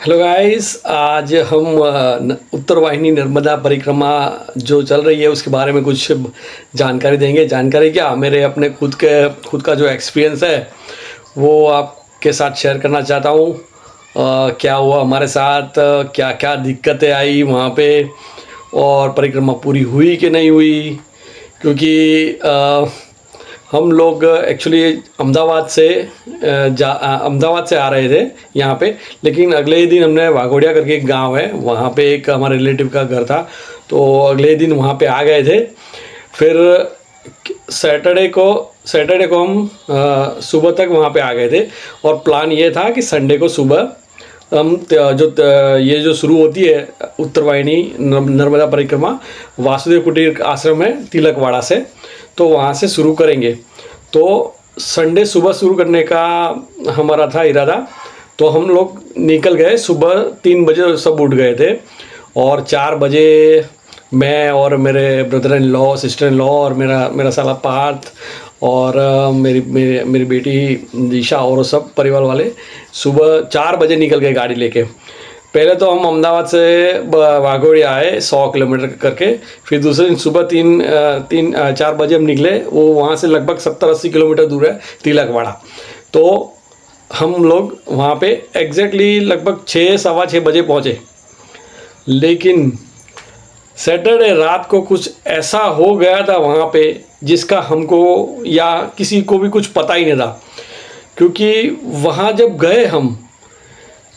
Hello guys, आज हम उत्तर वाहिनी नर्मदा परिक्रमा जो चल रही है उसके बारे में कुछ जानकारी देंगे। जानकारी क्या, मेरे अपने खुद का जो एक्सपीरियंस है वो आपके साथ शेयर करना चाहता हूँ। क्या हुआ हमारे साथ, क्या क्या दिक्कतें आई वहाँ पे, और परिक्रमा पूरी हुई कि नहीं हुई। क्योंकि हम लोग एक्चुअली अहमदाबाद से आ रहे थे यहाँ पे, लेकिन अगले ही दिन हमने वाघोड़िया करके एक गांव है, वहाँ पे एक हमारे रिलेटिव का घर था, तो अगले ही दिन वहाँ पे आ गए थे। फिर सैटरडे को हम सुबह तक वहाँ पे आ गए थे, और प्लान ये था कि संडे को सुबह हम ये जो शुरू होती है उत्तर वाहिनी नर्मदा परिक्रमा वासुदेव कुटीर आश्रम है तिलकवाड़ा से, तो वहाँ से शुरू करेंगे। तो संडे सुबह शुरू करने का हमारा था इरादा। तो हम लोग निकल गए, सुबह 3 बजे सब उठ गए थे, और 4 बजे मैं और मेरे brother in law, sister in law, और मेरा साला पार्थ, और मेरी बेटी दिशा, और सब परिवार वाले सुबह 4 बजे निकल गए गाड़ी लेके। पहले तो हम अहमदाबाद से वाघोड़िया आए 100 किलोमीटर करके, फिर दूसरे दिन सुबह 4 बजे हम निकले। वो वहाँ से लगभग 70-80 किलोमीटर दूर है तिलकवाड़ा। तो हम लोग वहाँ पे एग्जैक्टली लगभग 6-6:15 बजे पहुँचे, लेकिन सैटरडे रात को कुछ ऐसा हो गया था वहाँ पे जिसका हमको या किसी को भी कुछ पता ही नहीं था। क्योंकि वहाँ जब गए हम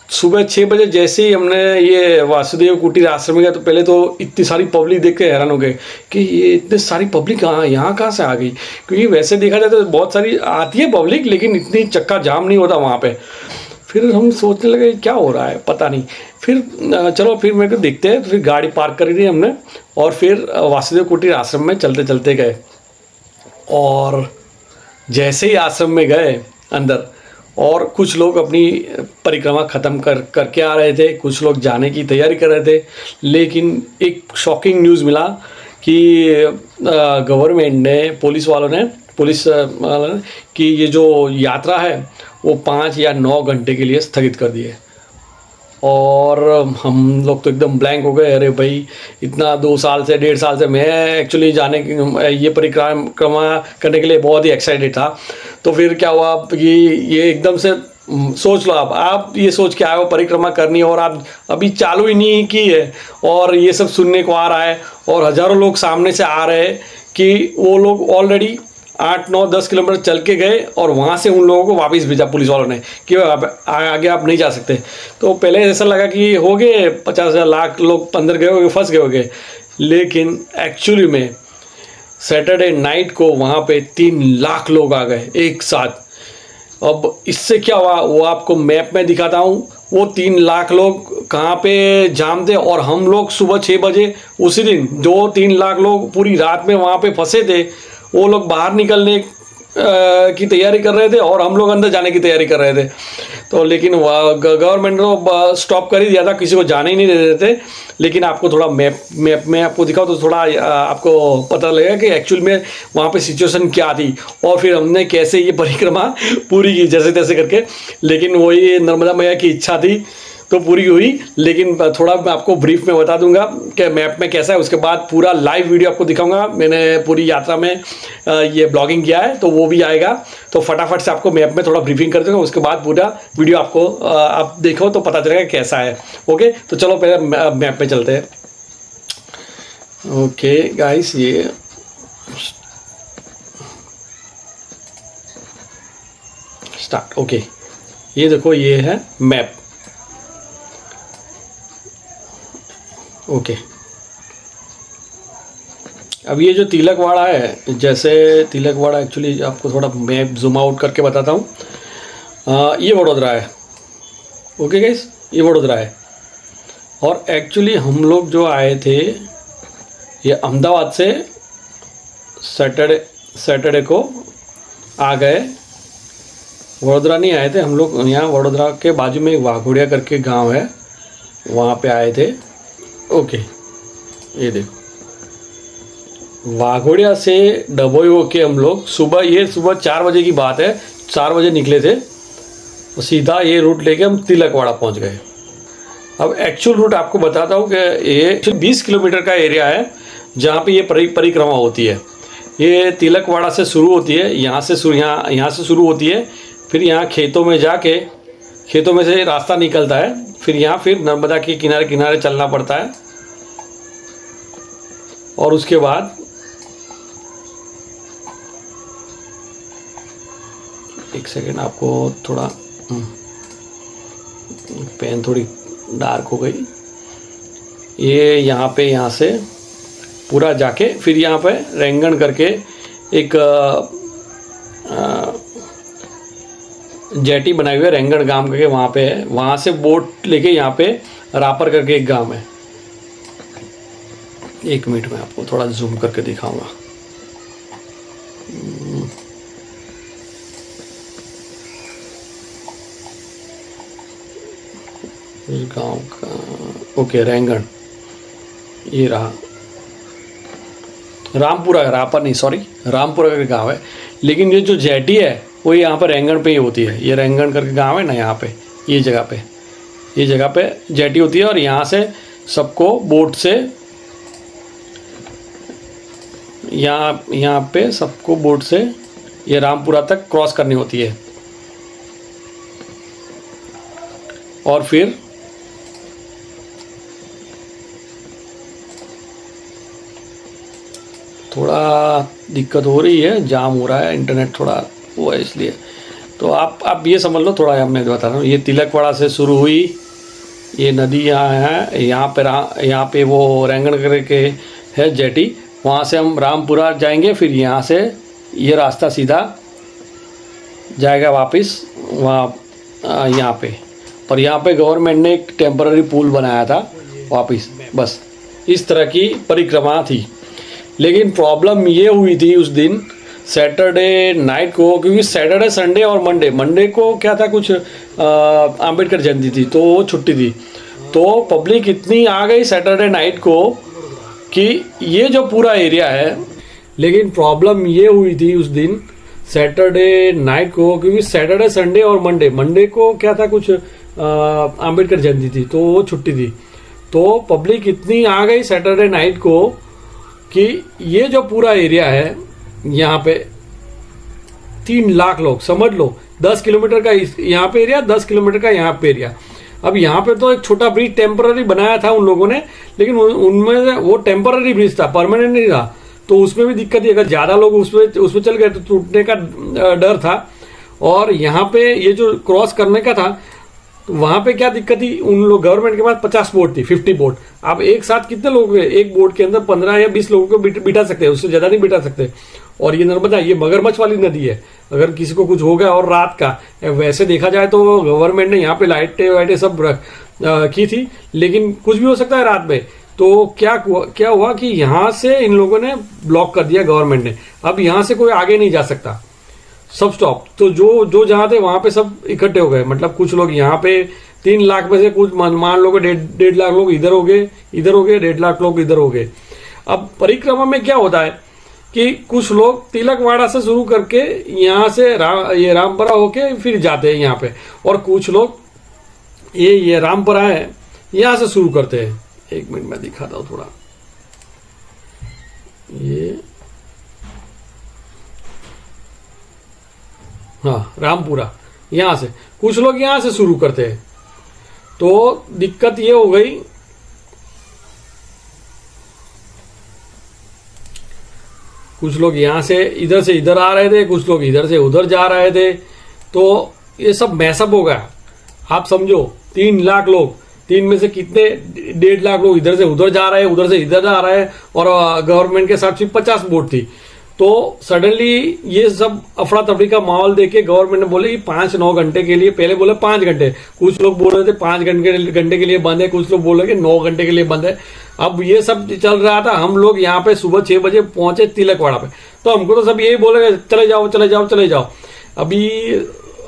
सुबह 6 बजे, जैसे ही हमने ये वासुदेव कुटीर आश्रम में गया, तो पहले तो इतनी सारी पब्लिक देख के हैरान हो गए कि ये इतनी सारी पब्लिक यहाँ कहाँ से आ गई। क्योंकि वैसे देखा जाए तो बहुत सारी आती है पब्लिक, लेकिन इतनी चक्का जाम नहीं होता वहाँ पे। फिर हम सोचने लगे क्या हो रहा है, पता नहीं। फिर चलो फिर मेरे को देखते हैं। तो फिर गाड़ी पार्क करी थी हमने, और फिर वासुदेव कुटीर आश्रम में चलते चलते गए। और जैसे ही आश्रम में गए अंदर, और कुछ लोग अपनी परिक्रमा ख़त्म करके आ रहे थे, कुछ लोग जाने की तैयारी कर रहे थे, लेकिन एक शॉकिंग न्यूज़ मिला कि गवर्नमेंट ने, पुलिस वालों ने कि ये जो यात्रा है वो 5 या 9 घंटे के लिए स्थगित कर दी है। और हम लोग तो एकदम ब्लैंक हो गए। अरे भाई, इतना 2 साल से 1.5 साल से मैं एक्चुअली ये परिक्रमा करने के लिए बहुत ही एक्साइटेड था। तो फिर क्या हुआ कि ये एकदम से सोच लो, आप ये सोच के आए हो परिक्रमा करनी है, और आप अभी चालू ही नहीं की है, और ये सब सुनने को आ रहा है, और हज़ारों लोग सामने से आ रहे हैं कि वो लोग ऑलरेडी 8-9-10 किलोमीटर चल के गए, और वहाँ से उन लोगों को वापस भेजा पुलिस वालों ने कि आगे आप नहीं जा सकते। तो पहले ऐसा लगा कि हो गए 50,000 लाख लोग अंदर गए होंगे, फंस गए होंगे। लेकिन एक्चुअली में सैटरडे नाइट को वहाँ पे 3 लाख लोग आ गए एक साथ। अब इससे क्या हुआ वो आपको मैप में दिखाता हूँ। वो 3 लाख लोग कहाँ पे जाम थे, और हम लोग सुबह 6 बजे उसी दिन जो 3 लाख लोग पूरी रात में वहाँ पे फंसे थे, वो लोग बाहर निकलने की तैयारी कर रहे थे, और हम लोग अंदर जाने की तैयारी कर रहे थे। तो लेकिन गवर्नमेंट ने स्टॉप कर ही दिया था, किसी को जाने ही नहीं दे रहे थे। लेकिन आपको थोड़ा मैप में आपको दिखाओ तो थोड़ा आपको पता लगेगा कि एक्चुअल में वहाँ पे सिचुएशन क्या थी, और फिर हमने कैसे ये परिक्रमा पूरी की जैसे तैसे करके। लेकिन वही नर्मदा मैया की इच्छा थी तो पूरी हुई। लेकिन थोड़ा मैं आपको ब्रीफ में बता दूंगा कि मैप में कैसा है, उसके बाद पूरा लाइव वीडियो आपको दिखाऊंगा। मैंने पूरी यात्रा में ये ब्लॉगिंग किया है, तो वो भी आएगा। तो फटाफट से आपको मैप में थोड़ा ब्रीफिंग कर दूंगा, उसके बाद पूरा वीडियो आपको आप देखो तो पता चलेगा कैसा है। ओके, तो चलो पहले मैप में चलते हैं। ओके गाइस, ये स्टार्ट। ओके, ये देखो, ये है मैप। ओके, अब ये जो तिलकवाड़ा है, जैसे तिलकवाड़ा एक्चुअली आपको थोड़ा मैप जूम आउट करके बताता हूँ। ये वडोदरा है। ओके गाइस, ये वडोदरा है। और एक्चुअली हम लोग जो आए थे ये अहमदाबाद से सैटरडे को आ गए, वडोदरा नहीं आए थे हम लोग। यहाँ वडोदरा के बाजू में एक वाघोड़िया करके गांव है, वहाँ पे आए थे। ओके, ये देखो, वाघोड़िया से डभोई होके हम लोग सुबह 4 बजे की बात है, 4 बजे निकले थे, और सीधा ये रूट लेके हम तिलकवाड़ा पहुंच गए। अब एक्चुअल रूट आपको बताता हूँ कि ये 20 किलोमीटर का एरिया है जहाँ पे ये परिक्रमा होती है। ये तिलकवाड़ा से शुरू होती है, यहाँ से शुरू होती है, फिर यहाँ खेतों में जाके खेतों में से रास्ता निकलता है, फिर यहाँ फिर नर्मदा के किनारे किनारे चलना पड़ता है और उसके बाद एक सेकेंड आपको थोड़ा पेन थोड़ी डार्क हो गई। ये यहाँ से पूरा जाके फिर यहाँ पे रेंगण करके एक जेटी बनाई हुई है, रेंगण गांव करके वहाँ पे है। वहाँ से बोट लेके यहाँ पे रापर करके एक गांव है। एक मिनट में आपको थोड़ा जूम करके दिखाऊंगा। उस गांव का ओके रेंगण ये रहा, रामपुरा, रापर नहीं सॉरी, रामपुरा का गांव है। लेकिन ये जो जेटी है वो यहाँ पर रेंगण पे ही होती है। ये रेंगण करके गांव है ना, यहाँ पे ये जगह पे जेटी होती है और यहाँ से सबको बोट से यहाँ पे सबको बोट से ये रामपुरा तक क्रॉस करनी होती है और फिर थोड़ा दिक्कत हो रही है, जाम हो रहा है, इंटरनेट थोड़ा हुआ है इसलिए। तो आप ये समझ लो थोड़ा, मैं बता रहा हूँ। ये तिलकवाड़ा से शुरू हुई ये नदी यहाँ है, यहाँ पे वो रेंगण करके है जेटी, वहाँ से हम रामपुरा जाएंगे, फिर यहाँ से ये रास्ता सीधा जाएगा वापस वहाँ यहाँ पे। और यहाँ पे गवर्नमेंट ने एक टेम्पररी पुल बनाया था वापस, बस इस तरह की परिक्रमा थी। लेकिन प्रॉब्लम ये हुई थी उस दिन सैटरडे नाइट को, क्योंकि सैटरडे संडे और मंडे को क्या था, कुछ अंबेडकर जयंती थी तो वो छुट्टी थी। तो पब्लिक इतनी आ गई सैटरडे नाइट को कि ये जो पूरा एरिया है, लेकिन प्रॉब्लम ये हुई थी उस दिन सैटरडे नाइट को, क्योंकि सैटरडे संडे और मंडे को क्या था, कुछ अंबेडकर जयंती थी तो वो छुट्टी थी। तो पब्लिक इतनी आ गई सैटरडे नाइट को कि ये जो पूरा एरिया है यहाँ पे 3 लाख लोग, समझ लो 10 किलोमीटर का यहाँ पे एरिया, 10 किलोमीटर का यहाँ पे एरिया। अब यहाँ पे तो एक छोटा ब्रिज टेम्पररी बनाया था उन लोगों ने, लेकिन उनमें वो टेम्पररी ब्रिज था, परमानेंट नहीं था। तो उसमें भी दिक्कत थी, अगर ज़्यादा लोग उसमें चल गए तो टूटने का डर था। और यहाँ पे ये जो क्रॉस करने का था, तो वहाँ पे क्या दिक्कत थी, उन लोग गवर्नमेंट के पास 50 बोट थी, 50 बोट। आप एक साथ कितने लोग, एक बोट के अंदर 15 या 20 लोगों को बिठा सकते हैं, उससे ज़्यादा नहीं बिठा सकते। और ये नर्मदा, ये मगरमच्छ वाली नदी है, अगर किसी को कुछ हो गया और रात का, वैसे देखा जाए तो गवर्नमेंट ने यहाँ पे लाइटें सब की थी, लेकिन कुछ भी हो सकता है रात में। तो क्या हुआ कि यहाँ से इन लोगों ने ब्लॉक कर दिया गवर्नमेंट ने। अब यहाँ से कोई आगे नहीं जा सकता, सब स्टॉप। तो जो जहाँ थे वहां पे सब इकट्ठे हो गए, मतलब कुछ लोग यहाँ पे 3 लाख में से कुछ मान लो 1.5 लाख लोग इधर हो गए, 1.5 लाख लोग इधर हो गए। अब परिक्रमा में क्या होता है कि कुछ लोग तिलकवाड़ा से शुरू करके यहाँ से ये रामपुरा होके फिर जाते हैं यहाँ पे, और कुछ लोग ये रामपुरा है यहाँ से शुरू करते हैं। एक मिनट में दिखाता हूँ थोड़ा। ये हाँ रामपुरा, यहाँ से कुछ लोग यहाँ से शुरू करते हैं। तो दिक्कत ये हो गई, कुछ लोग यहाँ से इधर आ रहे थे, कुछ लोग इधर से उधर जा रहे थे, तो ये सब मैसअप हो गया। आप समझो 3 लाख लोग, 3 में से कितने 1.5 लाख लोग इधर से उधर जा रहे हैं, उधर से इधर जा रहे हैं, और गवर्नमेंट के साथ सिर्फ 50 बोट थी। तो सडनली ये सब अफरा तफरी का माहौल देके गवर्नमेंट ने बोले कि 5-9 घंटे के लिए, पहले बोले 5 घंटे, कुछ लोग बोल रहे थे 5 घंटे के लिए बंद है, कुछ लोग बोल रहे थे 9 घंटे के लिए बंद है। अब ये सब चल रहा था। हम लोग यहाँ पे सुबह 6 बजे पहुंचे तिलकवाड़ा पे, तो हमको तो सब यही बोले चले जाओ।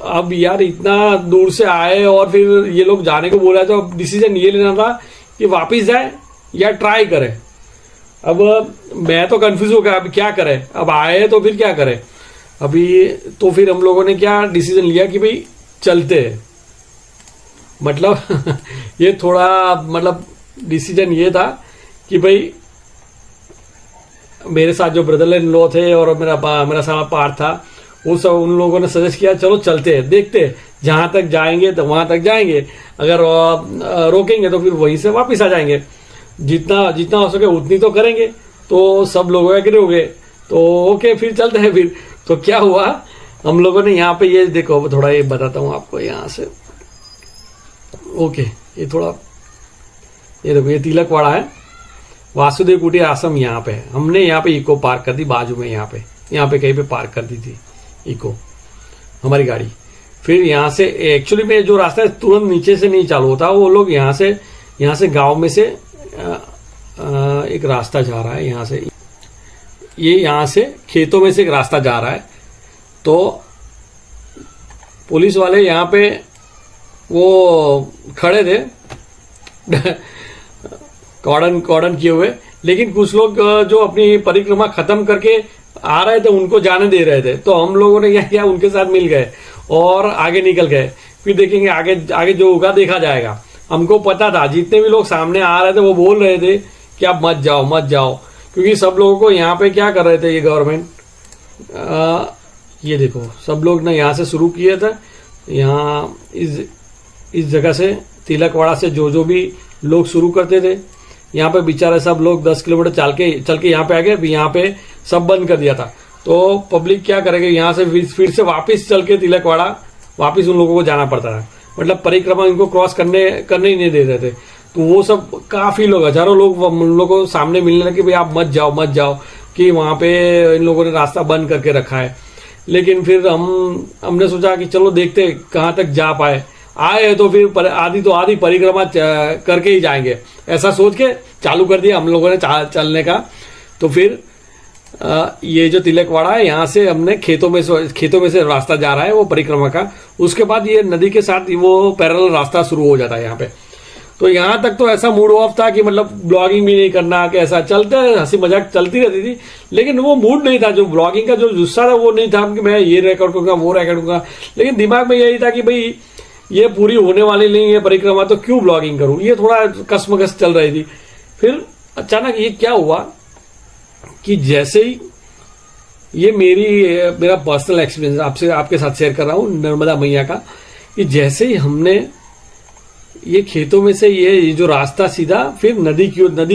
अब यार इतना दूर से आए और फिर ये लोग जाने को बोला, तो अब डिसीजन ये लेना था कि वापिस जाए या ट्राई करें। अब मैं तो कंफ्यूज हो गया, अब क्या करें, अब आए तो फिर क्या करें अभी। तो फिर हम लोगों ने क्या डिसीजन लिया कि भाई चलते हैं। मतलब ये थोड़ा मतलब डिसीजन ये था कि भाई मेरे साथ जो ब्रदर इन लॉ थे और मेरा साला पार्ट था, वो सब उन लोगों ने सजेस्ट किया चलो चलते हैं, देखते हैं, जहां तक जाएंगे तो वहां तक जाएंगे, अगर रोकेंगे तो फिर वहीं से वापस आ जाएंगे, जितना जितना हो सके उतनी तो करेंगे। तो सब लोग एग्री हो गए, तो ओके फिर चलते हैं। फिर तो क्या हुआ, हम लोगों ने यहाँ पे ये देखो, थोड़ा ये बताता हूँ आपको यहाँ से। ओके, ये थोड़ा ये देखो, ये तिलकवाड़ा है, वासुदेव कुटीर आश्रम यहाँ पे है। हमने यहाँ पे इको पार्क कर दी बाजू में, यहाँ पे कहीं पे पार्क कर दी थी इको हमारी गाड़ी। फिर यहाँ से एक्चुअली में जो रास्ता है तुरंत नीचे से नहीं चालू होता, वो लोग यहाँ से गांव में से एक रास्ता जा रहा है, यहाँ से ये यहाँ से खेतों में से एक रास्ता जा रहा है। तो पुलिस वाले यहाँ पे वो खड़े थे कॉर्डन किए हुए, लेकिन कुछ लोग जो अपनी परिक्रमा खत्म करके आ रहे थे उनको जाने दे रहे थे। तो हम लोगों ने क्या किया, उनके साथ मिल गए और आगे निकल गए। फिर देखेंगे आगे जो होगा देखा जाएगा। हमको पता था, जितने भी लोग सामने आ रहे थे वो बोल रहे थे कि आप मत जाओ, क्योंकि सब लोगों को यहाँ पे क्या कर रहे थे ये गवर्नमेंट, ये देखो सब लोग ना यहाँ से शुरू किए थे, यहाँ इस जगह से तिलकवाड़ा से जो भी लोग शुरू करते थे, यहाँ पे बेचारे सब लोग 10 किलोमीटर चल के यहाँ पे आ गए। यहाँ पे सब बंद कर दिया था। तो पब्लिक क्या करेगी, यहाँ से फिर से वापस चल के तिलकवाड़ा वापस उन लोगों को जाना पड़ता था। मतलब परिक्रमा इनको क्रॉस करने ही नहीं दे रहे थे। तो वो सब काफी लोग, हजारों लोग उन लोगों को सामने मिलने लगे, भाई आप मत जाओ कि वहां पे इन लोगों ने रास्ता बंद करके रखा है। लेकिन फिर हमने सोचा कि चलो देखते कहाँ तक जा पाए, आए तो फिर आधी परिक्रमा करके ही जाएंगे, ऐसा सोच के चालू कर दिया हम लोगों ने चलने का। तो फिर ये जो तिलकवाड़ा है, यहाँ से हमने खेतों में से रास्ता जा रहा है वो परिक्रमा का। उसके बाद ये नदी के साथ वो पैरेलल रास्ता शुरू हो जाता है यहाँ पे। तो यहाँ तक तो ऐसा मूड ऑफ था कि मतलब ब्लॉगिंग भी नहीं करना, कि ऐसा चलते हंसी मजाक चलती रहती थी, लेकिन वो मूड नहीं था, जो ब्लॉगिंग का जो गुस्सा था वो नहीं था कि मैं ये रिकॉर्ड करूंगा वो रिकॉर्ड करूंगा। लेकिन दिमाग में यही था कि भाई ये पूरी होने वाली नहीं है परिक्रमा, तो क्यों ब्लॉगिंग करूं, ये थोड़ा कसमकस चल रही थी। फिर अचानक ये क्या हुआ कि जैसे ही ये मेरा पर्सनल एक्सपीरियंस आपके साथ शेयर कर रहा हूँ नर्मदा मैया का, कि जैसे ही हमने ये खेतों में से ये जो रास्ता सीधा फिर नदी के अंदर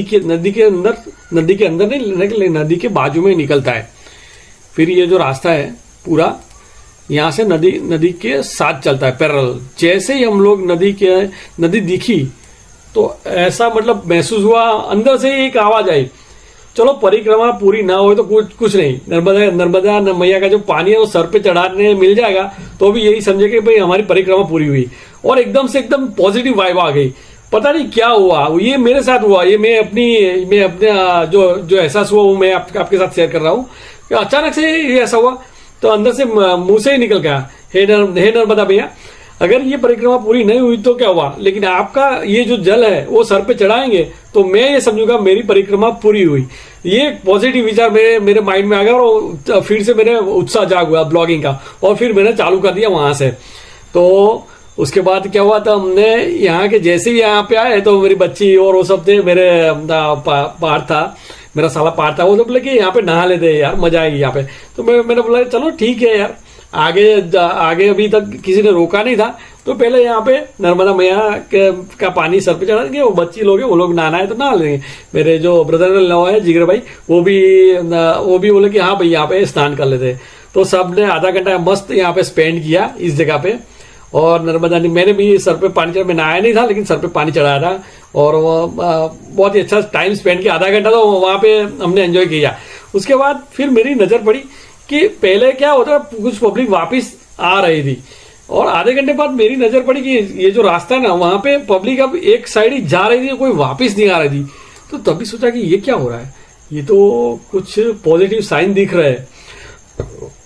नहीं, नदी के बाजू में निकलता है। फिर ये जो रास्ता है पूरा यहाँ से नदी के साथ चलता है पैरेलल। जैसे ही हम लोग नदी दिखी तो ऐसा मतलब महसूस हुआ, अंदर से एक आवाज आई, चलो परिक्रमा पूरी ना हो तो कुछ नहीं, नर्मदा मैया का जो पानी है वो सर पे चढ़ाने मिल जाएगा तो भी यही समझे कि भाई हमारी परिक्रमा पूरी हुई। और एकदम पॉजिटिव वाइब आ गई। पता नहीं क्या हुआ, ये मेरे साथ हुआ, ये मैं अपने जो एहसास हुआ वो मैं आपके साथ शेयर कर रहा हूँ। अचानक से ये ऐसा हुआ तो अंदर से मुंह से ही निकल गया, हे नर्मदा भैया, अगर ये परिक्रमा पूरी नहीं हुई तो क्या हुआ, लेकिन आपका ये जो जल है वो सर पे चढ़ाएंगे तो मैं ये समझूंगा मेरी परिक्रमा पूरी हुई। ये पॉजिटिव विचार मेरे माइंड में आ गया और फिर से मेरे उत्साह जाग हुआ ब्लॉगिंग का, और फिर मैंने चालू कर दिया वहां से। तो उसके बाद क्या हुआ था, हमने यहाँ के जैसे ही यहाँ पे आए तो मेरी बच्ची और वो सब थे, मेरे पार्ट था, मेरा साला पार्ट था, वो सब बोले कि यहाँ पे नहा लेते हैं यार, मजा आएगी यहाँ पे। तो मैंने बोला चलो ठीक है यार, आगे अभी तक किसी ने रोका नहीं था, तो पहले यहाँ पे नर्मदा मैया का पानी सर पे चढ़ा देंगे, वो बच्ची लोग हैं वो लोग नहाना है तो नहा लेंगे। मेरे जो ब्रदर इन लॉ है जिगर भाई, वो भी बोले कि हाँ भाई यहाँ पे स्नान कर लेते। तो सब ने आधा घंटा मस्त यहाँ पे स्पेंड किया इस जगह पे। और नर्मदा ने, मैंने भी सर पे पानी चढ़ा, मैं नहाया नहीं था लेकिन सर पे पानी चढ़ाया था, और वो बहुत ही अच्छा टाइम स्पेंड किया, आधा घंटा तो वहाँ पे हमने एंजॉय किया। उसके बाद फिर मेरी नजर पड़ी कि पहले क्या होता, कुछ पब्लिक वापस आ रही थी, और आधे घंटे बाद मेरी नजर पड़ी कि ये जो रास्ता है ना, वहां पे पब्लिक अब एक साइड ही जा रही थी, कोई वापस नहीं आ रही थी। तो तभी सोचा कि ये क्या हो रहा है, ये तो कुछ पॉजिटिव साइन दिख रहा है।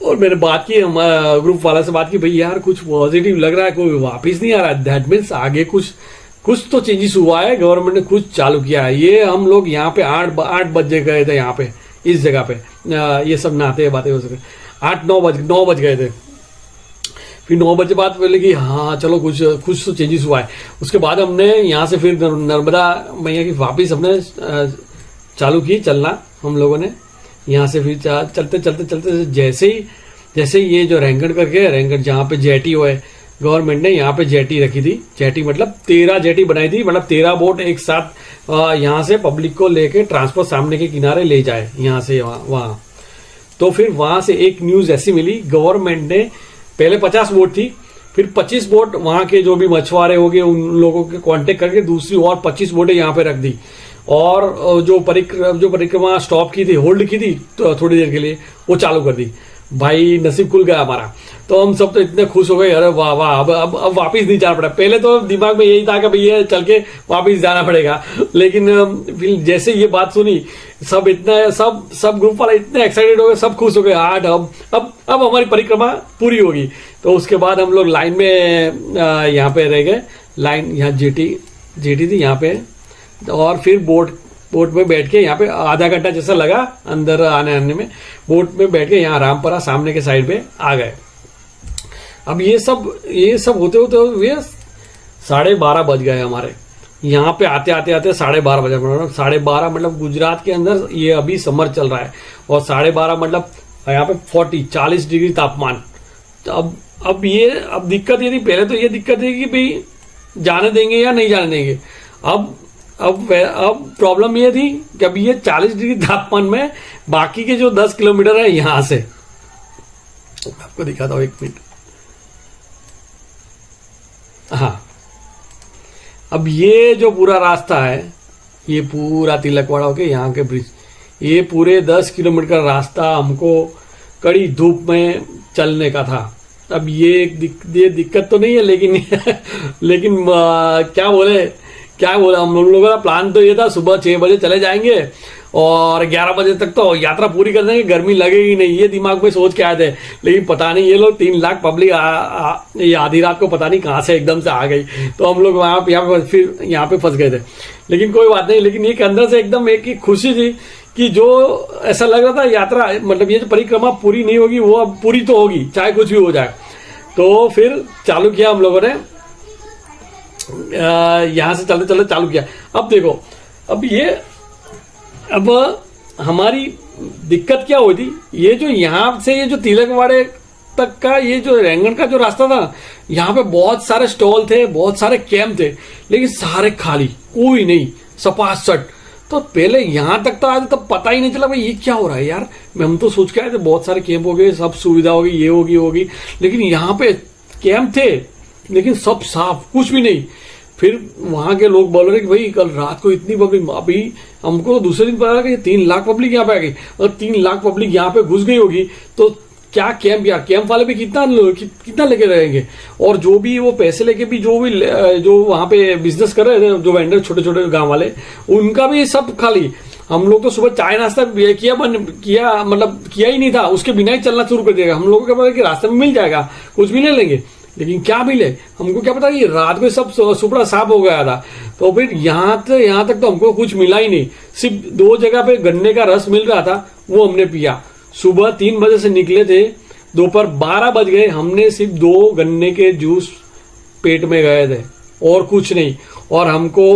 और मैंने बात की, ग्रुप वाला से बात की, भाई यार कुछ पॉजिटिव लग रहा है, कोई वापस नहीं आ रहा है, दैट मीन्स आगे कुछ तो चेंजेस हुआ है, गवर्नमेंट ने कुछ चालू किया है। ये हम लोग यहाँ पे 8 बजे गए थे, यहाँ पे इस जगह पे ये सब नहाते बातें हो सके 9 बज गए थे। फिर 9 बजे बाद बोले कि हाँ चलो कुछ कुछ तो चेंजेस हुआ है। उसके बाद हमने यहाँ से फिर नर्मदा मैया की वापिस हमने चालू की चलना हम लोगों ने। यहाँ से फिर चलते चलते चलते जैसे ही ये जो रैंगड़ करके रैंगड़ जहाँ पे जेटी हो है, गवर्नमेंट ने यहाँ पे जेटी रखी थी। जेटी मतलब 13 जेटी बनाई थी, मतलब 13 बोट एक साथ यहाँ से पब्लिक को लेके ट्रांसपोर्ट सामने के किनारे ले जाए यहाँ से वहाँ। तो फिर वहां से एक न्यूज ऐसी मिली, गवर्नमेंट ने पहले 50 बोट थी, फिर 25 बोट वहां के जो भी मछुआरे हो गए उन लोगों के कांटेक्ट करके दूसरी और 25 बोटें यहाँ पे रख दी। और जो परिक्रमा स्टॉप की थी, होल्ड की थी तो थोड़ी देर के लिए, वो चालू कर दी। भाई नसीब खुल गया हमारा। तो हम सब तो इतने खुश हो गए, अरे वाह वाह, अब वापिस नहीं जाना पड़ा। पहले तो दिमाग में यही था कि भैया चल के वापिस जाना पड़ेगा, लेकिन फिर जैसे ये बात सुनी सब ग्रुप वाले इतने एक्साइटेड हो गए, सब खुश हो गए। आठ अब हमारी परिक्रमा पूरी होगी। तो उसके बाद हम लोग लाइन में यहाँ पे रह गए। लाइन यहाँ जेटी थी यहाँ पे, और फिर बोट में बैठ के यहाँ पे आधा घंटा जैसा लगा अंदर आने में। बोट में बैठ के यहाँ रामपुरा सामने के साइड पे आ गए। अब ये सब होते हुए 12:30 बज गए हमारे। यहाँ पे आते 12:30 बजे, 12:30 मतलब गुजरात के अंदर ये अभी समर चल रहा है, और 12:30 मतलब यहाँ पे 40 डिग्री तापमान। तो अब दिक्कत ये थी, पहले तो ये दिक्कत थी कि भाई जाने देंगे या नहीं जाने देंगे। अब प्रॉब्लम ये थी कि अब ये 40 डिग्री तापमान में बाकी के जो 10 किलोमीटर है यहां से, आपको दिखाता हूं 1 मिनट। हाँ, अब ये जो पूरा रास्ता है, ये पूरा तिलकवाड़ा होके यहाँ के ब्रिज, ये पूरे 10 किलोमीटर का रास्ता हमको कड़ी धूप में चलने का था। अब ये दिक्कत तो नहीं है, लेकिन क्या बोले हम लोगों का प्लान तो ये था सुबह 6 बजे चले जाएंगे और 11 बजे तक तो यात्रा पूरी कर देंगे, गर्मी लगेगी नहीं, ये दिमाग में सोच के आए थे। लेकिन पता नहीं ये लोग 3 लाख पब्लिक ये आधी रात को पता नहीं कहाँ से एकदम से आ गई, तो हम लोग यहाँ पे फंस गए थे। लेकिन कोई बात नहीं, लेकिन एक अंदर से एकदम एक खुशी थी कि जो ऐसा लग रहा था यात्रा, मतलब ये जो परिक्रमा पूरी नहीं होगी, वो अब पूरी तो होगी, चाहे कुछ भी हो जाए। तो फिर चालू किया हम लोगों ने, यहां से चलते चालू किया। अब देखो, अब हमारी दिक्कत क्या हुई थी, ये जो यहाँ से ये जो तिलकवाड़े तक का ये जो रैंगण का जो रास्ता था, यहाँ पे बहुत सारे स्टॉल थे, बहुत सारे कैंप थे, लेकिन सारे खाली, कोई नहीं, सपासट। तो पहले यहाँ तक तो आज तब पता ही नहीं चला भाई ये क्या हो रहा है यार। हम तो सोच के आए थे बहुत सारे कैंप हो गए, सब सुविधा होगी, ये होगी, लेकिन यहाँ पे कैंप थे लेकिन सब साफ, कुछ भी नहीं। फिर वहां के लोग बोल रहे कि भाई कल रात को इतनी पब्लिक, अभी हमको तो दूसरे दिन पता लगा कि 3 लाख पब्लिक यहाँ पे आ गई। और 3 लाख पब्लिक यहाँ पे घुस गई होगी तो क्या कैंप, यार कैंप वाले भी कितना लेके रहेंगे। और जो भी वो पैसे लेके भी जो वहां पे बिजनेस कर रहे थे, जो वेंडर छोटे छोटे गांव वाले, उनका भी सब खाली। हम लोग तो सुबह चाय नाश्ता किया ही नहीं था, उसके बिना ही चलना शुरू कर दिया। हम लोगों को क्या पता कि रास्ते में मिल जाएगा, कुछ भी ले लेंगे, लेकिन क्या मिले हमको क्या पता कि रात को सब सुपड़ा साफ हो गया था। तो फिर यहाँ तक तो हमको कुछ मिला ही नहीं। सिर्फ 2 जगह पे गन्ने का रस मिल रहा था, वो हमने पिया। सुबह 3 बजे से निकले थे, दोपहर 12 बज गए, हमने सिर्फ 2 गन्ने के जूस पेट में गए थे और कुछ नहीं। और हमको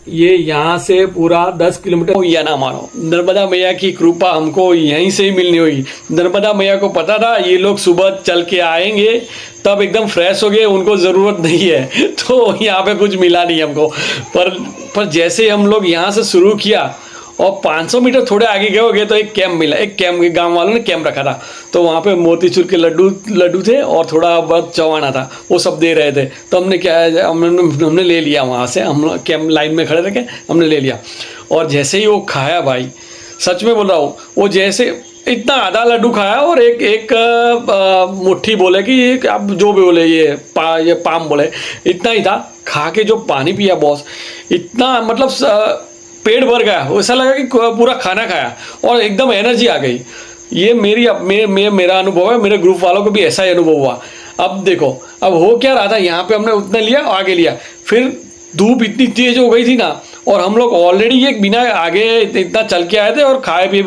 ये यहाँ से पूरा 10 किलोमीटर या ना मानो, नर्मदा मैया की कृपा हमको यहीं से ही मिलनी हुई। नर्मदा मैया को पता था ये लोग सुबह चल के आएंगे, तब एकदम फ्रेश हो गए, उनको ज़रूरत नहीं है, तो यहाँ पे कुछ मिला नहीं हमको। पर जैसे हम लोग यहाँ से शुरू किया और 500 मीटर थोड़े आगे गए तो एक कैंप मिला। एक कैंप गांव वालों ने कैंप रखा था, तो वहाँ पे मोतीचूर के लड्डू थे और थोड़ा बहुत चवाना था, वो सब दे रहे थे। तो हमने ले लिया वहाँ से, हम कैंप लाइन में खड़े रखे, हमने ले लिया। और जैसे ही वो खाया, भाई सच में बोल रहा हूँ, वो जैसे इतना आधा लड्डू खाया और एक मुट्ठी बोले कि आप जो भी बोले ये पाम बोले, इतना ही था। खा के जो पानी पिया बॉस, इतना मतलब पेट भर गया, ऐसा लगा कि पूरा खाना खाया और एकदम एनर्जी आ गई। ये मेरा अनुभव है, मेरे ग्रुप वालों को भी ऐसा ही अनुभव हुआ। अब देखो, अब हो क्या रहा था, यहाँ पे हमने उतना लिया, आगे लिया, फिर धूप इतनी तेज हो गई थी ना, और हम लोग ऑलरेडी ये बिना आगे इतना चल के आए थे और खाए पिए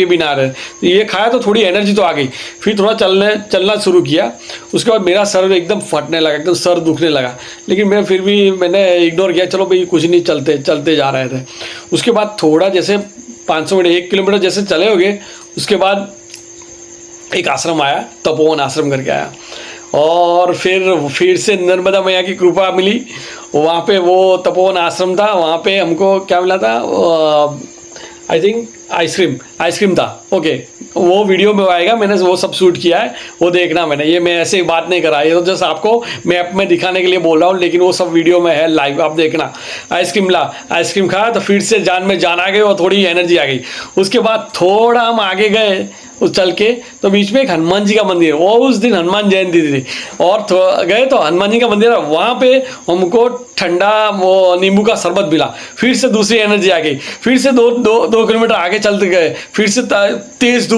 भी ना रहे। तो ये खाया तो थोड़ी एनर्जी तो आ गई, फिर थोड़ा चलना शुरू किया। उसके बाद मेरा सर एकदम फटने लगा, एकदम सर दुखने लगा, लेकिन मैंने इग्नोर किया, चलो भाई कुछ नहीं, चलते जा रहे थे। उसके बाद थोड़ा जैसे 500 मीटर 1 किलोमीटर जैसे चले होगे, उसके बाद एक आश्रम आया, तपोवन आश्रम करके आया, और फिर से नर्मदा मैया की कृपा मिली। वहाँ पे वो तपोवन आश्रम था, वहाँ पे हमको क्या मिला था, आई थिंक आइसक्रीम था। ओके, वो वीडियो में आएगा, मैंने वो सब शूट किया है, वो देखना। मैं ऐसे बात नहीं करा, ये तो जस्ट आपको मैप में दिखाने के लिए बोल रहा हूँ, लेकिन वो सब वीडियो में है लाइव, आप देखना। आइसक्रीम खाया तो फिर से जान में जान आ गई और थोड़ी एनर्जी आ गई। उसके बाद थोड़ा हम आगे गए उस चल के, तो बीच में एक हनुमान जी का मंदिर है, वो उस दिन हनुमान जयंती थी, और गए तो हनुमान जी का मंदिर है, वहाँ पे हमको ठंडा वो नींबू का शरबत मिला। फिर से दूसरी एनर्जी आ गई, फिर से दो किलोमीटर आगे चलते गए, फिर से तेज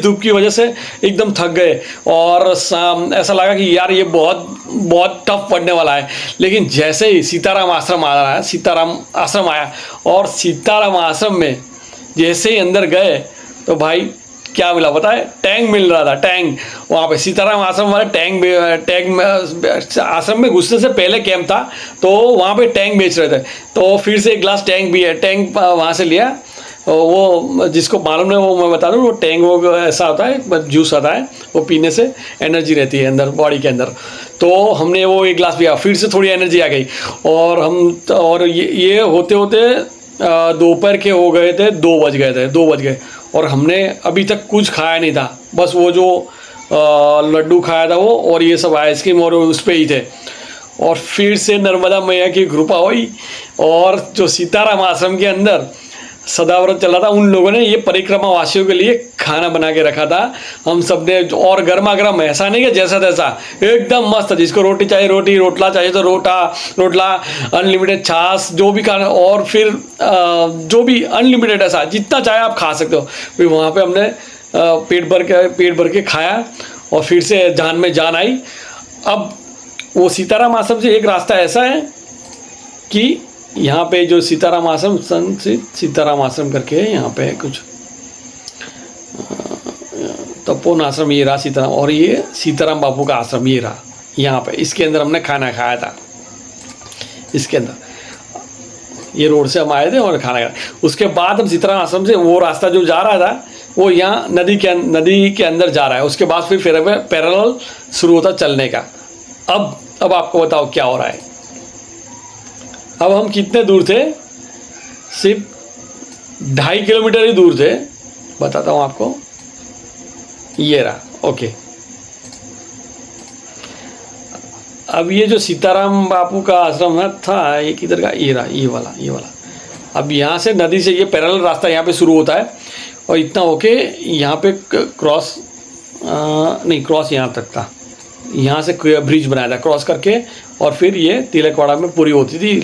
धूप की वजह से एकदम थक गए, और ऐसा लगा कि यार ये बहुत टफ पड़ने वाला है। लेकिन जैसे ही सीताराम आश्रम आया, और सीताराम आश्रम में जैसे ही अंदर गए तो भाई क्या मिला पता है, टैंक मिल रहा था, टैंक। वहाँ पे सीताराम आश्रम वाले टैंक आश्रम में घुसने से पहले कैंप था, तो वहाँ पे टैंक बेच रहे थे, तो फिर से एक ग्लास टैंक भी है, टैंक वहाँ से लिया। वो जिसको मालूम है वो मैं बता दूँ, वो टैंक वो ऐसा होता है, जूस आता है, वो पीने से एनर्जी रहती है अंदर, बॉडी के अंदर। तो हमने वो एक ग्लास पिया, फिर से थोड़ी एनर्जी आ गई, और ये होते होते दोपहर के हो गए थे, 2 बज गए, और हमने अभी तक कुछ खाया नहीं था, बस वो जो लड्डू खाया था वो, और ये सब आइसक्रीम और उस पे ही थे। और फिर से नर्मदा मैया की कृपा हुई, और जो सीताराम आश्रम के अंदर सदाव्रत चला था, उन लोगों ने ये परिक्रमा वासियों के लिए खाना बना के रखा था, हम सब ने, और गर्मा गर्म, ऐसा नहीं कि जैसा तैसा, एकदम मस्त। जिसको रोटी चाहिए रोटी, रोटला चाहिए तो रोटला, अनलिमिटेड छाछ, जो भी खाना, और फिर जो भी अनलिमिटेड, ऐसा जितना चाहे आप खा सकते हो। फिर वहाँ पे हमने पेट भर के खाया, और फिर से जान में जान आई। अब वो सीताराम आश्रम से एक रास्ता ऐसा है कि यहाँ पे जो सीताराम आश्रम, संत सीताराम आश्रम करके है, यहाँ पे कुछ तपोवन आश्रम, ये रहा सीताराम, और ये सीताराम बापू का आश्रम ये रहा यहाँ पे। इसके अंदर हमने खाना खाया था, इसके अंदर ये रोड से हम आए थे और खाना खाया। उसके बाद हम सीताराम आश्रम से वो रास्ता जो जा रहा था, वो यहाँ नदी के अंदर जा रहा है। उसके बाद फिर पैरेलल शुरू होता चलने का। अब आपको बताओ क्या हो रहा है। अब हम कितने दूर थे, सिर्फ 2.5 किलोमीटर ही दूर थे, बताता हूँ आपको, ये रहा। ओके, अब ये जो सीताराम बापू का आश्रम था, ये किधर का, ये रहा, ये वाला। अब यहाँ से नदी से ये पैरेलल रास्ता यहाँ पे शुरू होता है, और इतना होके यहाँ पे क्रॉस यहाँ तक था, यहाँ से ब्रिज बनाया था, क्रॉस करके, और फिर ये तिलकवाड़ा में पूरी होती थी।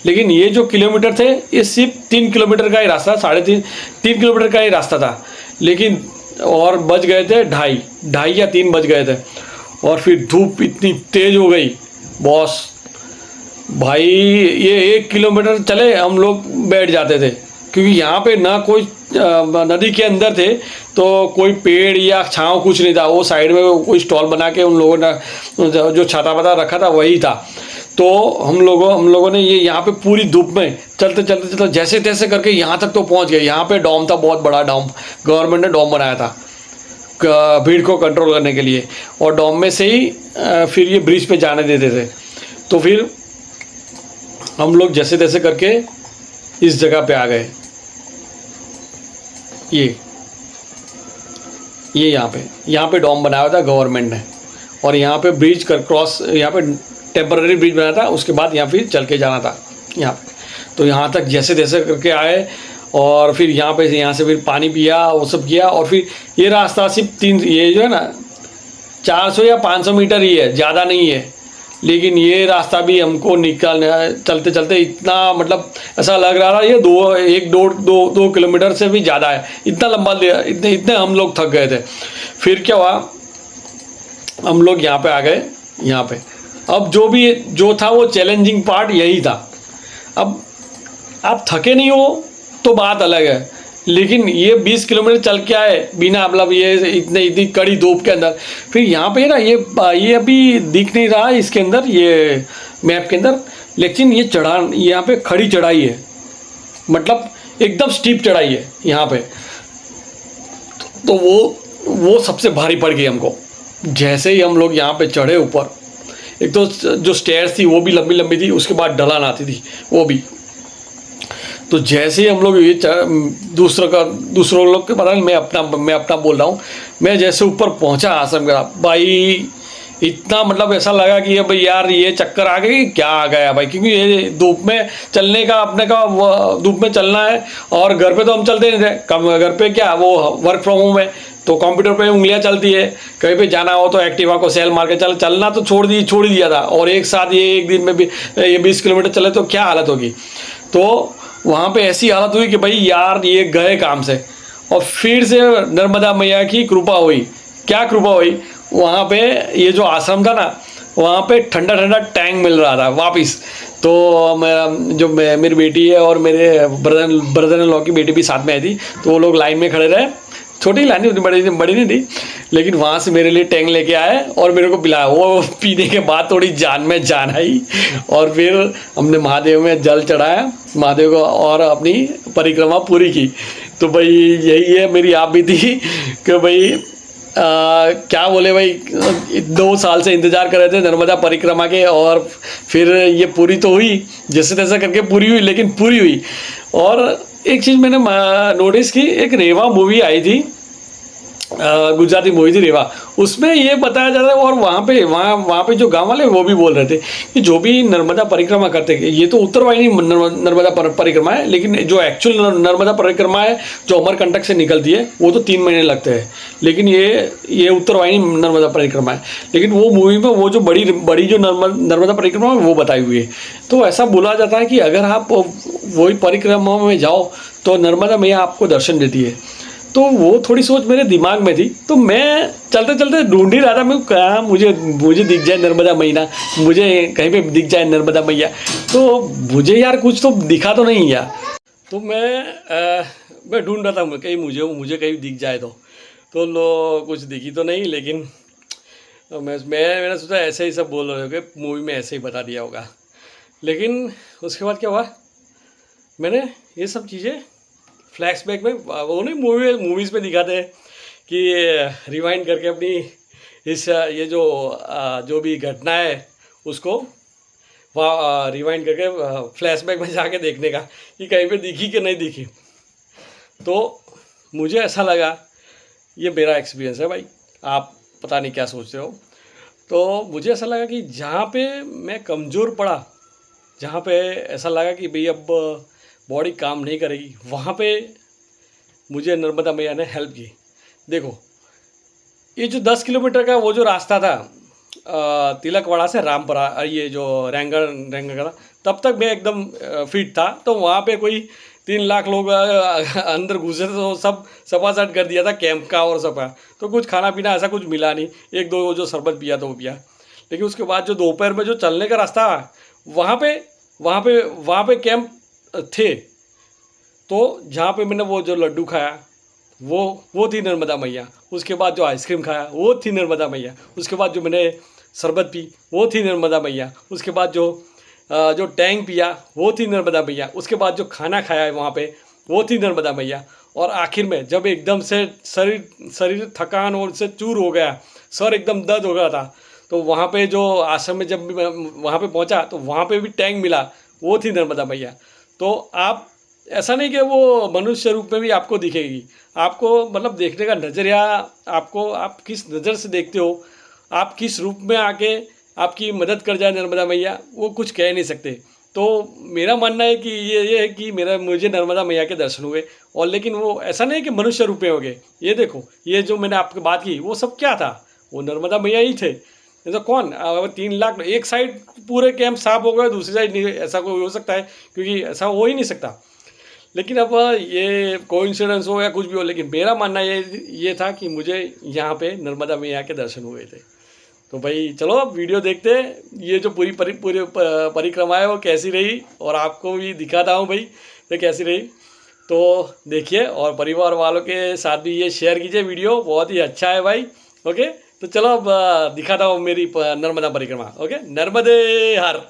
लेकिन ये जो किलोमीटर थे, ये सिर्फ 3 किलोमीटर का ही रास्ता, 3.5 किलोमीटर का ही रास्ता था, लेकिन और बज गए थे 2.5 या 3 बज गए थे। और फिर धूप इतनी तेज हो गई बॉस भाई, ये 1 किलोमीटर चले हम लोग बैठ जाते थे, क्योंकि यहाँ पे ना कोई नदी के अंदर थे तो कोई पेड़ या छांव कुछ नहीं था। वो साइड में कोई स्टॉल बना के उन लोगों ने जो छाता पता रखा था वही था। तो हम लोगों ने ये यहाँ पे पूरी धूप में चलते जैसे तैसे करके यहाँ तक तो पहुँच गए। यहाँ पे डॉम था, बहुत बड़ा डॉम, गवर्नमेंट ने डॉम बनाया था भीड़ को कंट्रोल करने के लिए, और डॉम में से ही फिर ये ब्रिज पे जाने देते थे। तो फिर हम लोग जैसे तैसे करके इस जगह पे आ गए। ये यहाँ पे डॉम बनाया हुआ था गवर्नमेंट ने, और यहाँ पे ब्रिज कर क्रॉस, यहाँ पे टेम्पररी ब्रिज बनाया था। उसके बाद यहाँ फिर चल के जाना था यहाँ पे। तो यहाँ तक जैसे तैसे करके आए, और फिर यहाँ से फिर पानी पिया, वो सब किया। और फिर ये रास्ता सिर्फ ये जो है ना 400 या 500 मीटर ही है, ज़्यादा नहीं है। लेकिन ये रास्ता भी हमको चलते चलते इतना, मतलब ऐसा लग रहा था ये 2 किलोमीटर से भी ज़्यादा है, इतना लंबा, इतने हम लोग थक गए थे। फिर क्या हुआ, हम लोग यहाँ पे आ गए। यहाँ पे अब जो था वो चैलेंजिंग पार्ट यही था। अब आप थके नहीं हो तो बात अलग है, लेकिन ये 20 किलोमीटर चल के आए बिना मतलब ये इतनी कड़ी धूप के अंदर। फिर यहाँ पे ना ये अभी दिख नहीं रहा इसके अंदर, ये मैप के अंदर, लेकिन ये चढ़ान यहाँ पे खड़ी चढ़ाई है, मतलब एकदम स्टीप चढ़ाई है यहाँ पे। तो वो सबसे भारी पड़ गई हमको। जैसे ही हम लोग यहाँ पे चढ़े ऊपर, एक तो जो स्टेयर्स थी वो भी लंबी लंबी थी, उसके बाद ढलान आती थी वो भी। तो जैसे ही हम लोग ये दूसरों लोग के पता नहीं, मैं अपना बोल रहा हूँ, मैं जैसे ऊपर पहुँचा आश्रम का, भाई इतना मतलब ऐसा लगा कि अब यार ये चक्कर आ गई, क्या आ गया भाई, क्योंकि ये धूप में चलने का अपने का धूप में चलना है। और घर पे तो हम चलते नहीं थे, कम घर पे क्या वो वर्क फ्रॉम होम है, तो कंप्यूटर पे उंगलियां चलती है, कहीं पे जाना हो तो एक्टिवा को सेल मार के चलना तो छोड़ ही दिया था। और एक साथ ये एक दिन में भी ये 20 किलोमीटर चले तो क्या हालत होगी। तो वहाँ पे ऐसी हालत हुई कि भाई यार ये गए काम से। और फिर से नर्मदा मैया की कृपा हुई। क्या कृपा हुई, वहाँ पे ये जो आश्रम था ना, वहाँ पे ठंडा ठंडा टैंक मिल रहा था वापिस। तो मेरी बेटी है और मेरे ब्रदर इन लॉ की बेटी भी साथ में आई थी, तो वो लोग लाइन में खड़े रहे, छोटी लाइन नहीं, बड़ी नहीं थी, लेकिन वहाँ से मेरे लिए टैंक लेके आए और मेरे को पिलाया। वो पीने के बाद थोड़ी जान में जान आई, और फिर हमने महादेव में जल चढ़ाया महादेव को और अपनी परिक्रमा पूरी की। तो भाई यही है मेरी आप भी थी कि भाई क्या बोले भाई, 2 साल से इंतज़ार कर रहे थे नर्मदा परिक्रमा के, और फिर ये पूरी तो हुई, जैसे तैसे करके पूरी हुई, लेकिन पूरी हुई। और एक चीज़ मैंने नोटिस की, एक रेवा मूवी आई थी, गुजराती मूवी थी रेवा, उसमें ये बताया जा रहा है, और वहाँ पे जो गांव वाले वो भी बोल रहे थे कि जो भी नर्मदा परिक्रमा करते हैं, ये तो उत्तरवाहिनी नर्मदा परिक्रमा है, लेकिन जो एक्चुअल नर्मदा परिक्रमा है जो अमरकंटक से निकलती है वो तो 3 महीने लगते हैं, लेकिन ये उत्तरवाहिनी नर्मदा परिक्रमा है। लेकिन वो मूवी में वो जो बड़ी जो नर्मदा परिक्रमा है वो बताई हुई है। तो ऐसा बोला जाता है कि अगर आप वही परिक्रमा में जाओ तो नर्मदा मैया आपको दर्शन देती है। तो वो थोड़ी सोच मेरे दिमाग में थी, तो मैं चलते चलते ढूंढ ही रहा था, मैं कहा मुझे दिख जाए नर्मदा मैया, मुझे कहीं पे दिख जाए नर्मदा मैया। तो मुझे यार कुछ तो दिखा तो नहीं यार। तो मैं ढूंढ रहा था कहीं मुझे कहीं दिख जाए तो लो कुछ दिखी तो नहीं, लेकिन तो मैंने सोचा ऐसे ही सब बोल रहे हो कि मूवी में ऐसे ही बता दिया होगा। लेकिन उसके बाद क्या हुआ, मैंने ये सब चीज़ें फ्लैशबैक में, वो नहीं मूवीज़ में दिखाते हैं कि रिवाइंड करके अपनी ये जो भी घटना है उसको वहाँ रिवाइंड करके फ्लैशबैक में जाके देखने का कि कहीं पे दिखी कि नहीं दिखी। तो मुझे ऐसा लगा, ये मेरा एक्सपीरियंस है भाई, आप पता नहीं क्या सोचते हो। तो मुझे ऐसा लगा कि जहाँ पे मैं कमज़ोर पड़ा, जहाँ पे ऐसा लगा कि भाई अब बॉडी काम नहीं करेगी, वहाँ पे मुझे नर्मदा मैया ने हेल्प की। देखो ये जो 10 किलोमीटर का वो जो रास्ता था तिलकवाड़ा से रामपुरा, ये जो रैंगड़ का, तब तक मैं एकदम फिट था। तो वहाँ पे कोई 3 लाख लोग अंदर घुसे थे, तो सब सपासट कर दिया था कैंप का और सबका। तो कुछ खाना पीना ऐसा कुछ मिला नहीं, 1-2 जो शरबत पिया तो वो पिया। लेकिन उसके बाद जो दोपहर में जो चलने का रास्ता, वहाँ पे कैंप थे। तो जहाँ पे मैंने वो जो लड्डू खाया वो थी नर्मदा मैया। उसके बाद जो आइसक्रीम खाया वो थी नर्मदा मैया। उसके बाद जो मैंने शरबत पी वो थी नर्मदा मैया। उसके बाद जो टैंक पिया वो थी नर्मदा मैया। उसके बाद जो खाना खाया है वहाँ पे वो थी नर्मदा मैया। और आखिर में जब एकदम से शरीर थकान और से चूर हो गया, सर एकदम दर्द हो गया था, तो वहाँ पे जो आश्रम में जब भी मैं वहाँ पे पहुँचा तो वहाँ पे भी टैंक मिला, वो थी नर्मदा मैया। तो आप ऐसा नहीं कि वो मनुष्य रूप में भी आपको दिखेगी, आपको मतलब देखने का नज़रिया, आपको आप किस नज़र से देखते हो, आप किस रूप में आके आपकी मदद कर जाए नर्मदा मैया, वो कुछ कह नहीं सकते। तो मेरा मानना है कि ये है कि मुझे नर्मदा मैया के दर्शन हुए। और लेकिन वो ऐसा नहीं कि मनुष्य रूप में हो गए। ये देखो, ये जो मैंने आपकी बात की वो सब क्या था, वो नर्मदा मैया ही थे। तो कौन, अगर 3 लाख, एक साइड पूरे कैंप साफ हो गए, दूसरी साइड नहीं, ऐसा कोई हो सकता है? क्योंकि ऐसा हो ही नहीं सकता। लेकिन अब ये कोइंसिडेंस हो या कुछ भी हो, लेकिन मेरा मानना ये था कि मुझे यहाँ पे नर्मदा मैया के दर्शन हुए थे। तो भाई चलो अब वीडियो देखते हैं ये जो पूरी परिक्रमा है वो कैसी रही, और आपको भी दिखाता हूँ भाई ये कैसी रही। तो देखिए और परिवार वालों के साथ भी ये शेयर कीजिए, वीडियो बहुत ही अच्छा है भाई। ओके, तो चलो अब दिखाता हूँ मेरी नर्मदा परिक्रमा। ओके, नर्मदे हर।